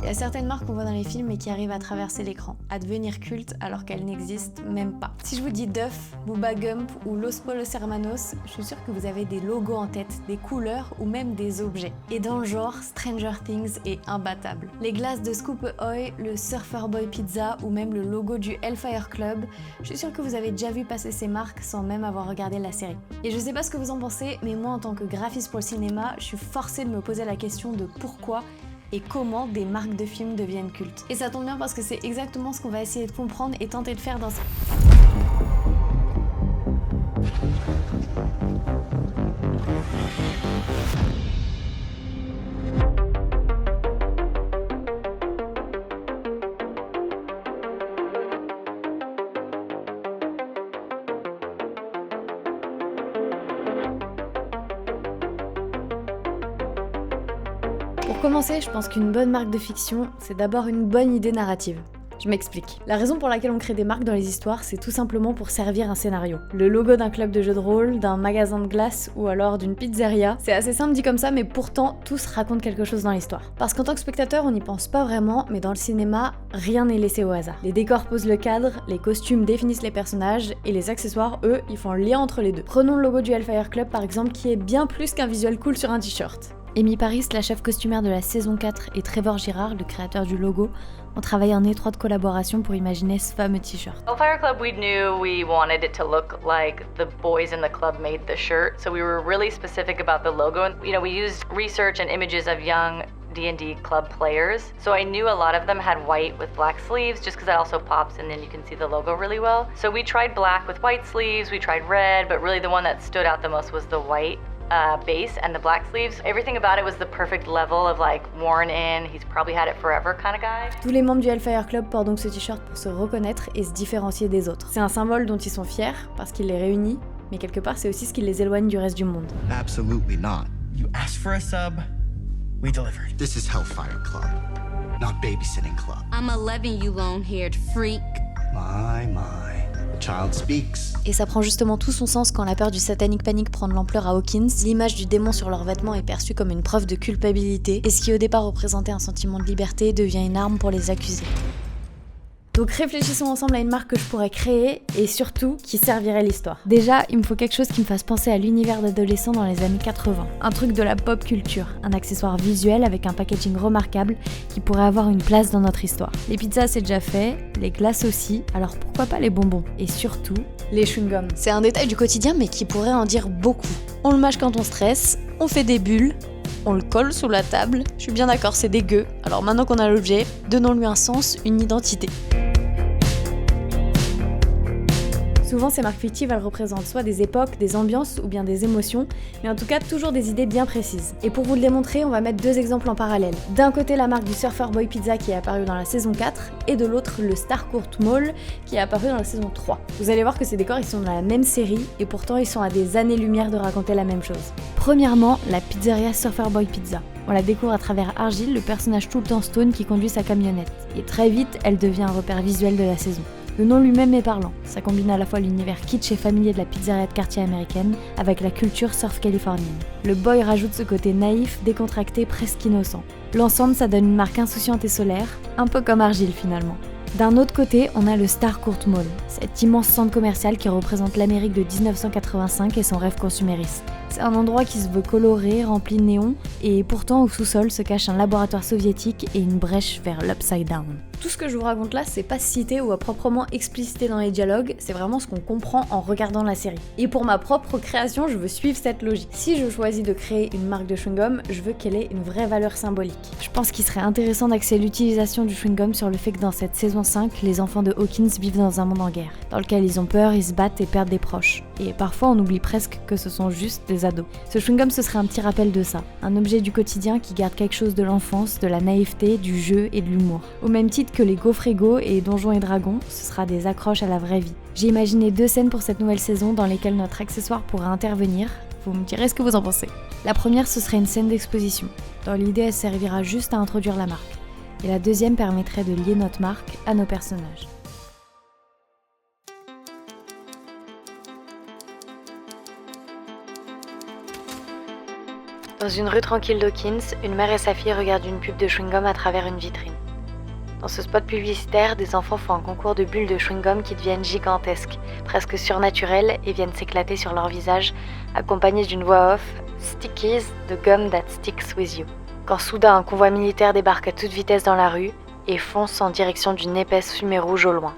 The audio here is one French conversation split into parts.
Il y a certaines marques qu'on voit dans les films et qui arrivent à traverser l'écran, à devenir cultes alors qu'elles n'existent même pas. Si je vous dis Duff, Bubba Gump ou Los Polos Hermanos, je suis sûre que vous avez des logos en tête, des couleurs ou même des objets. Et dans le genre, Stranger Things est imbattable. Les glaces de Scoop Ahoy, le Surfer Boy Pizza ou même le logo du Hellfire Club, je suis sûre que vous avez déjà vu passer ces marques sans même avoir regardé la série. Et je sais pas ce que vous en pensez, mais moi en tant que graphiste pour le cinéma, je suis forcée de me poser la question de pourquoi et comment des marques de films deviennent cultes. Et ça tombe bien parce que c'est exactement ce qu'on va essayer de comprendre et tenter de faire dans cette... Pour commencer, je pense qu'une bonne marque de fiction, c'est d'abord une bonne idée narrative. Je m'explique. La raison pour laquelle on crée des marques dans les histoires, c'est tout simplement pour servir un scénario. Le logo d'un club de jeux de rôle, d'un magasin de glace ou alors d'une pizzeria, c'est assez simple dit comme ça, mais pourtant, tous racontent quelque chose dans l'histoire. Parce qu'en tant que spectateur, on n'y pense pas vraiment, mais dans le cinéma, rien n'est laissé au hasard. Les décors posent le cadre, les costumes définissent les personnages, et les accessoires, eux, ils font le lien entre les deux. Prenons le logo du Hellfire Club par exemple, qui est bien plus qu'un visuel cool sur un t-shirt. Amy Paris, la chef costumière de la saison 4, et Trevor Girard, le créateur du logo, ont travaillé en étroite collaboration pour imaginer ce fameux t-shirt. Hellfire Club, we knew we wanted it to look like the boys in the club made the shirt, so we were really specific about the logo. And we used research and images of young D&D club players. So I knew a lot of them had white with black sleeves just because that also pops and then you can see the logo really well. So we tried black with white sleeves, we tried red, but really the one that stood out the most was the white base and the black sleeves. Everything about it was the perfect level of like worn in, he's probably had it forever kind of guy. Tous les membres du Hellfire Club portent donc ce t-shirt pour se reconnaître et se différencier des autres. C'est un symbole dont ils sont fiers parce qu'il les réunit, mais quelque part c'est aussi ce qui les éloigne du reste du monde. Absolutely not. You asked for a sub, we delivered. This is Hellfire Club, not Babysitting Club. I'm 11, you long-haired freak. My. The child speaks. Et ça prend justement tout son sens quand la peur du satanic panic prend de l'ampleur à Hawkins. L'image du démon sur leurs vêtements est perçue comme une preuve de culpabilité, et ce qui au départ représentait un sentiment de liberté devient une arme pour les accusés. Donc réfléchissons ensemble à une marque que je pourrais créer et surtout qui servirait l'histoire. Déjà, il me faut quelque chose qui me fasse penser à l'univers d'adolescents dans les années 80. Un truc de la pop culture, un accessoire visuel avec un packaging remarquable qui pourrait avoir une place dans notre histoire. Les pizzas c'est déjà fait, les glaces aussi, alors pourquoi pas les bonbons? Et surtout, les chewing-gums. C'est un détail du quotidien mais qui pourrait en dire beaucoup. On le mâche quand on stresse, on fait des bulles, on le colle sous la table, je suis bien d'accord c'est dégueu, alors maintenant qu'on a l'objet, donnons-lui un sens, une identité. Souvent, ces marques fictives, elles représentent soit des époques, des ambiances ou bien des émotions, mais en tout cas toujours des idées bien précises. Et pour vous le démontrer, on va mettre deux exemples en parallèle. D'un côté, la marque du Surfer Boy Pizza qui est apparue dans la saison 4, et de l'autre, le Starcourt Mall qui est apparu dans la saison 3. Vous allez voir que ces décors, ils sont dans la même série, et pourtant ils sont à des années-lumière de raconter la même chose. Premièrement, la pizzeria Surfer Boy Pizza. On la découvre à travers Argyle, le personnage tout le temps stone qui conduit sa camionnette. Et très vite, elle devient un repère visuel de la saison. Le nom lui-même est parlant, ça combine à la fois l'univers kitsch et familier de la pizzeria de quartier américaine avec la culture surf californienne. Le boy rajoute ce côté naïf, décontracté, presque innocent. L'ensemble, ça donne une marque insouciante et solaire, un peu comme Argyle finalement. D'un autre côté, on a le Starcourt Mall, cet immense centre commercial qui représente l'Amérique de 1985 et son rêve consumériste. C'est un endroit qui se veut coloré, rempli de néons, et pourtant au sous-sol se cache un laboratoire soviétique et une brèche vers l'Upside Down. Tout ce que je vous raconte là, c'est pas cité ou à proprement explicité dans les dialogues, c'est vraiment ce qu'on comprend en regardant la série. Et pour ma propre création, je veux suivre cette logique. Si je choisis de créer une marque de chewing-gum, je veux qu'elle ait une vraie valeur symbolique. Je pense qu'il serait intéressant d'axer l'utilisation du chewing-gum sur le fait que dans cette saison 5, les enfants de Hawkins vivent dans un monde en guerre, dans lequel ils ont peur, ils se battent et perdent des proches. Et parfois on oublie presque que ce sont juste des ados. Ce chewing-gum, ce serait un petit rappel de ça, un objet du quotidien qui garde quelque chose de l'enfance, de la naïveté, du jeu et de l'humour. Au même titre que les gaufres égaux et Donjons et Dragons, ce sera des accroches à la vraie vie. J'ai imaginé 2 scènes pour cette nouvelle saison dans lesquelles notre accessoire pourra intervenir. Vous me direz ce que vous en pensez. La première, ce serait une scène d'exposition. Dans l'idée, elle servira juste à introduire la marque. Et la deuxième permettrait de lier notre marque à nos personnages. Dans une rue tranquille d'Hawkins, une mère et sa fille regardent une pub de chewing-gum à travers une vitrine. Dans ce spot publicitaire, des enfants font un concours de bulles de chewing-gum qui deviennent gigantesques, presque surnaturelles, et viennent s'éclater sur leur visage, accompagnées d'une voix off « Stickies, the gum that sticks with you ». Quand soudain un convoi militaire débarque à toute vitesse dans la rue et fonce en direction d'une épaisse fumée rouge au loin.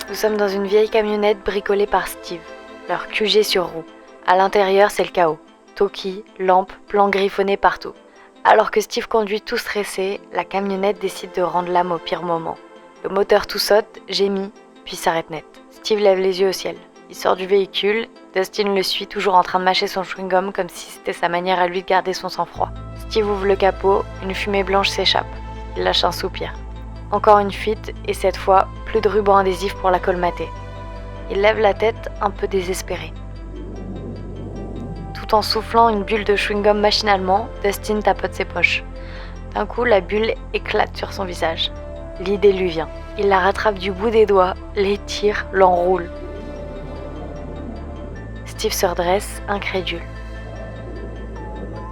Nous sommes dans une vieille camionnette bricolée par Steve, leur QG sur roue. À l'intérieur, c'est le chaos. Toki, lampes, plans griffonnés partout. Alors que Steve conduit tout stressé, la camionnette décide de rendre l'âme au pire moment. Le moteur tout saute, gémit, puis s'arrête net. Steve lève les yeux au ciel. Il sort du véhicule, Dustin le suit toujours en train de mâcher son chewing-gum comme si c'était sa manière à lui de garder son sang-froid. Steve ouvre le capot, une fumée blanche s'échappe. Il lâche un soupir. Encore une fuite, et cette fois, plus de ruban adhésif pour la colmater. Il lève la tête, un peu désespéré. Tout en soufflant une bulle de chewing-gum machinalement, Dustin tapote ses poches. D'un coup, la bulle éclate sur son visage. L'idée lui vient. Il la rattrape du bout des doigts, l'étire, l'enroule. Steve se redresse, incrédule.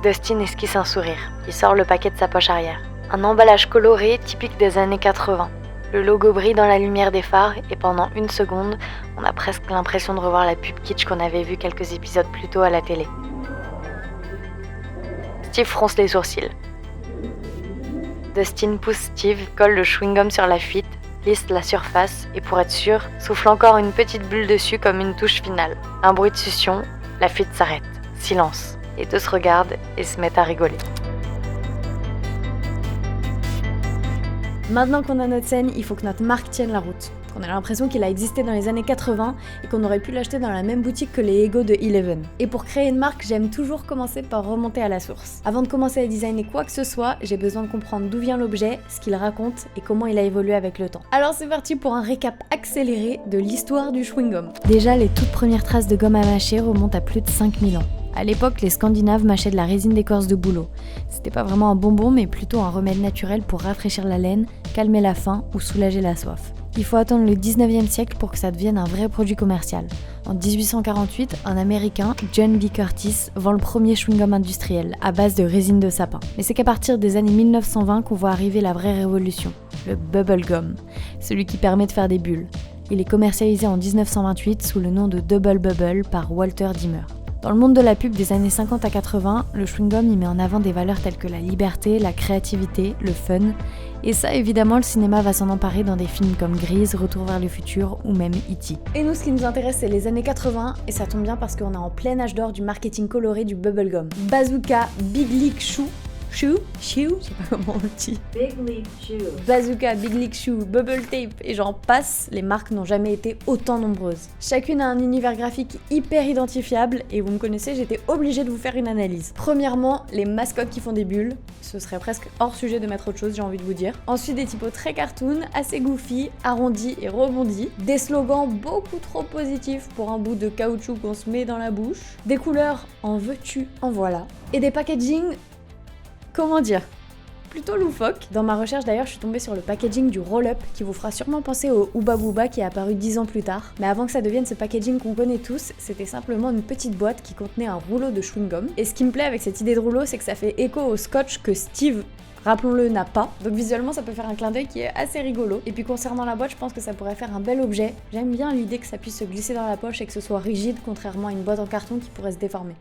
Dustin esquisse un sourire. Il sort le paquet de sa poche arrière. Un emballage coloré typique des années 80. Le logo brille dans la lumière des phares et pendant une seconde, on a presque l'impression de revoir la pub kitsch qu'on avait vue quelques épisodes plus tôt à la télé. Steve fronce les sourcils. Dustin pousse Steve, colle le chewing-gum sur la fuite, lisse la surface et pour être sûr, souffle encore une petite bulle dessus comme une touche finale. Un bruit de succion, la fuite s'arrête. Silence. Les deux se regardent et se mettent à rigoler. Maintenant qu'on a notre scène, il faut que notre marque tienne la route. On a l'impression qu'il a existé dans les années 80 et qu'on aurait pu l'acheter dans la même boutique que les Ego de Eleven. Et pour créer une marque, j'aime toujours commencer par remonter à la source. Avant de commencer à designer quoi que ce soit, j'ai besoin de comprendre d'où vient l'objet, ce qu'il raconte et comment il a évolué avec le temps. Alors c'est parti pour un récap accéléré de l'histoire du chewing-gum. Déjà, les toutes premières traces de gomme à mâcher remontent à plus de 5000 ans. À l'époque, les Scandinaves mâchaient de la résine d'écorce de bouleau. C'était pas vraiment un bonbon, mais plutôt un remède naturel pour rafraîchir la laine, calmer la faim ou soulager la soif. Il faut attendre le 19e siècle pour que ça devienne un vrai produit commercial. En 1848, un Américain, John B. Curtis, vend le premier chewing-gum industriel, à base de résine de sapin. Mais c'est qu'à partir des années 1920 qu'on voit arriver la vraie révolution, le bubble gum, celui qui permet de faire des bulles. Il est commercialisé en 1928 sous le nom de Double Bubble par Walter Dimmer. Dans le monde de la pub des années 50 à 80, le chewing-gum y met en avant des valeurs telles que la liberté, la créativité, le fun. Et ça, évidemment, le cinéma va s'en emparer dans des films comme Grease, Retour vers le futur ou même E.T. Et nous, ce qui nous intéresse, c'est les années 80, et ça tombe bien parce qu'on est en plein âge d'or du marketing coloré du bubblegum. Bazooka, Big League Chew, je sais pas comment on le dit. Big League Chew. Bazooka, Big League Chew, Bubble Tape et j'en passe, les marques n'ont jamais été autant nombreuses. Chacune a un univers graphique hyper identifiable et vous me connaissez, j'étais obligée de vous faire une analyse. Premièrement, les mascottes qui font des bulles, ce serait presque hors sujet de mettre autre chose, j'ai envie de vous dire. Ensuite, des typos très cartoon, assez goofy, arrondis et rebondis. Des slogans beaucoup trop positifs pour un bout de caoutchouc qu'on se met dans la bouche. Des couleurs en veux-tu, en voilà. Et des packaging... Comment dire ? Plutôt loufoque. Dans ma recherche d'ailleurs, je suis tombée sur le packaging du roll-up qui vous fera sûrement penser au Hubba Bubba qui est apparu 10 ans plus tard. Mais avant que ça devienne ce packaging qu'on connaît tous, c'était simplement une petite boîte qui contenait un rouleau de chewing-gum. Et ce qui me plaît avec cette idée de rouleau, c'est que ça fait écho au scotch que Steve, rappelons-le, n'a pas. Donc visuellement, ça peut faire un clin d'œil qui est assez rigolo. Et puis concernant la boîte, je pense que ça pourrait faire un bel objet. J'aime bien l'idée que ça puisse se glisser dans la poche et que ce soit rigide, contrairement à une boîte en carton qui pourrait se déformer.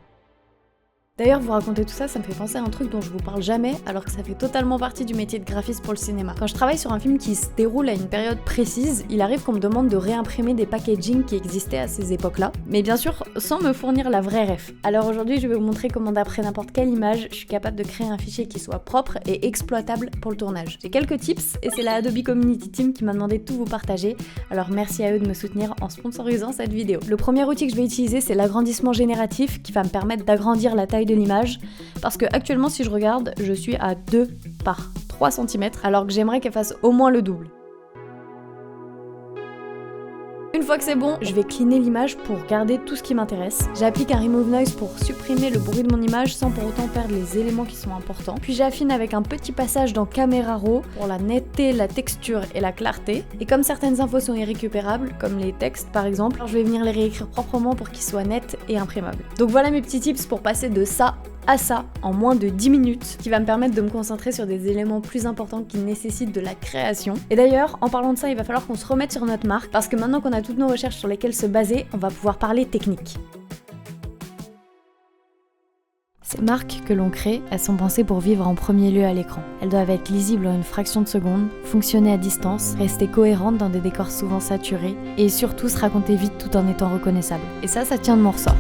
D'ailleurs, vous raconter tout ça, ça me fait penser à un truc dont je vous parle jamais, alors que ça fait totalement partie du métier de graphiste pour le cinéma. Quand je travaille sur un film qui se déroule à une période précise, il arrive qu'on me demande de réimprimer des packaging qui existaient à ces époques-là, mais bien sûr, sans me fournir la vraie ref. Alors aujourd'hui, je vais vous montrer comment d'après n'importe quelle image, je suis capable de créer un fichier qui soit propre et exploitable pour le tournage. J'ai quelques tips, et c'est la Adobe Community Team qui m'a demandé de tout vous partager, alors merci à eux de me soutenir en sponsorisant cette vidéo. Le premier outil que je vais utiliser, c'est l'agrandissement génératif, qui va me permettre d'agrandir la taille de l'image, parce que actuellement si je regarde, je suis à 2 par 3 cm, alors que j'aimerais qu'elle fasse au moins le double. Une fois que c'est bon, je vais cleaner l'image pour garder tout ce qui m'intéresse. J'applique un Remove Noise pour supprimer le bruit de mon image sans pour autant perdre les éléments qui sont importants. Puis j'affine avec un petit passage dans Camera Raw pour la netteté, la texture et la clarté. Et comme certaines infos sont irrécupérables, comme les textes par exemple, alors je vais venir les réécrire proprement pour qu'ils soient nets et imprimables. Donc voilà mes petits tips pour passer de ça à ça en moins de 10 minutes, qui va me permettre de me concentrer sur des éléments plus importants qui nécessitent de la création. Et d'ailleurs, en parlant de ça, il va falloir qu'on se remette sur notre marque, parce que maintenant qu'on a toutes nos recherches sur lesquelles se baser, on va pouvoir parler technique. Ces marques que l'on crée, elles sont pensées pour vivre en premier lieu à l'écran. Elles doivent être lisibles en une fraction de seconde, fonctionner à distance, rester cohérentes dans des décors souvent saturés, et surtout se raconter vite tout en étant reconnaissables. Et ça tient de mon ressort.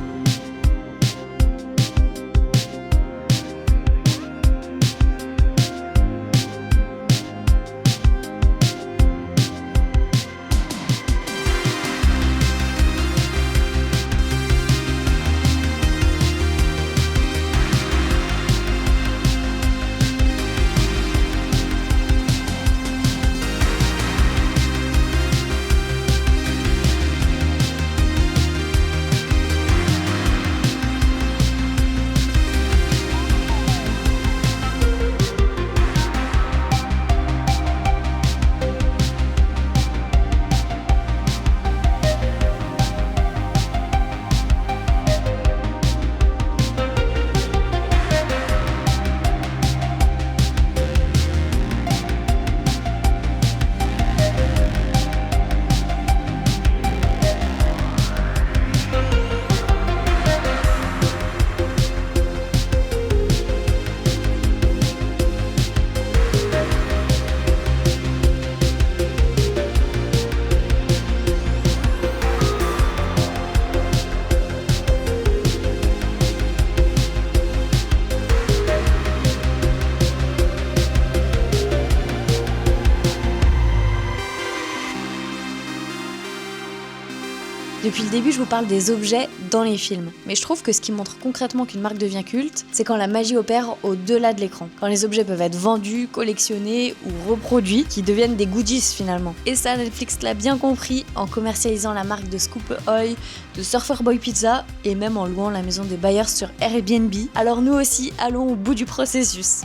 Depuis le début, je vous parle des objets dans les films. Mais je trouve que ce qui montre concrètement qu'une marque devient culte, c'est quand la magie opère au-delà de l'écran. Quand les objets peuvent être vendus, collectionnés ou reproduits, qui deviennent des goodies finalement. Et ça, Netflix l'a bien compris en commercialisant la marque de Scoop Ahoy, de Surfer Boy Pizza et même en louant la maison des Bayers sur Airbnb. Alors nous aussi, allons au bout du processus.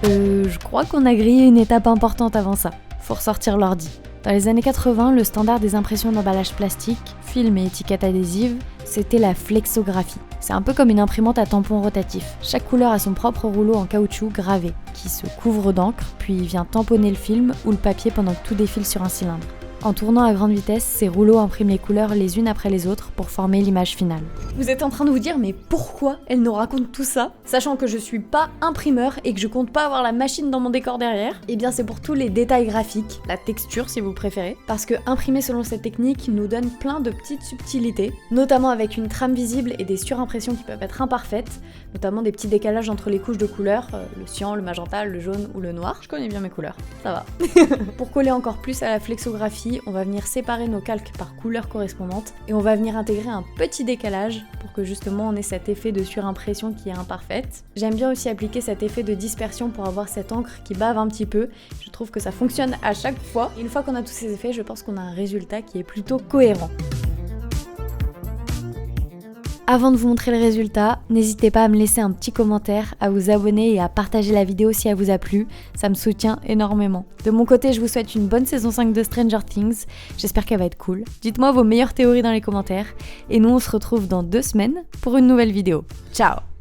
Je crois qu'on a grillé une étape importante avant ça. Faut ressortir l'ordi. Dans les années 80, le standard des impressions d'emballage plastique, film et étiquettes adhésives, c'était la flexographie. C'est un peu comme une imprimante à tampon rotatif. Chaque couleur a son propre rouleau en caoutchouc gravé, qui se couvre d'encre, puis vient tamponner le film ou le papier pendant que tout défile sur un cylindre. En tournant à grande vitesse, ces rouleaux impriment les couleurs les unes après les autres pour former l'image finale. Vous êtes en train de vous dire, mais pourquoi elle nous raconte tout ça, sachant que je suis pas imprimeur et que je compte pas avoir la machine dans mon décor derrière? Eh bien c'est pour tous les détails graphiques, la texture si vous préférez, parce que imprimer selon cette technique nous donne plein de petites subtilités, notamment avec une trame visible et des surimpressions qui peuvent être imparfaites, notamment des petits décalages entre les couches de couleurs, le cyan, le magenta, le jaune ou le noir. Je connais bien mes couleurs, ça va. Pour coller encore plus à la flexographie, on va venir séparer nos calques par couleur correspondante et on va venir intégrer un petit décalage pour que justement on ait cet effet de surimpression qui est imparfaite. J'aime bien aussi appliquer cet effet de dispersion pour avoir cette encre qui bave un petit peu. Je trouve que ça fonctionne à chaque fois. Et une fois qu'on a tous ces effets, je pense qu'on a un résultat qui est plutôt cohérent. Avant de vous montrer le résultat, n'hésitez pas à me laisser un petit commentaire, à vous abonner et à partager la vidéo si elle vous a plu, ça me soutient énormément. De mon côté, je vous souhaite une bonne saison 5 de Stranger Things, j'espère qu'elle va être cool. Dites-moi vos meilleures théories dans les commentaires, et nous on se retrouve dans 2 semaines pour une nouvelle vidéo. Ciao!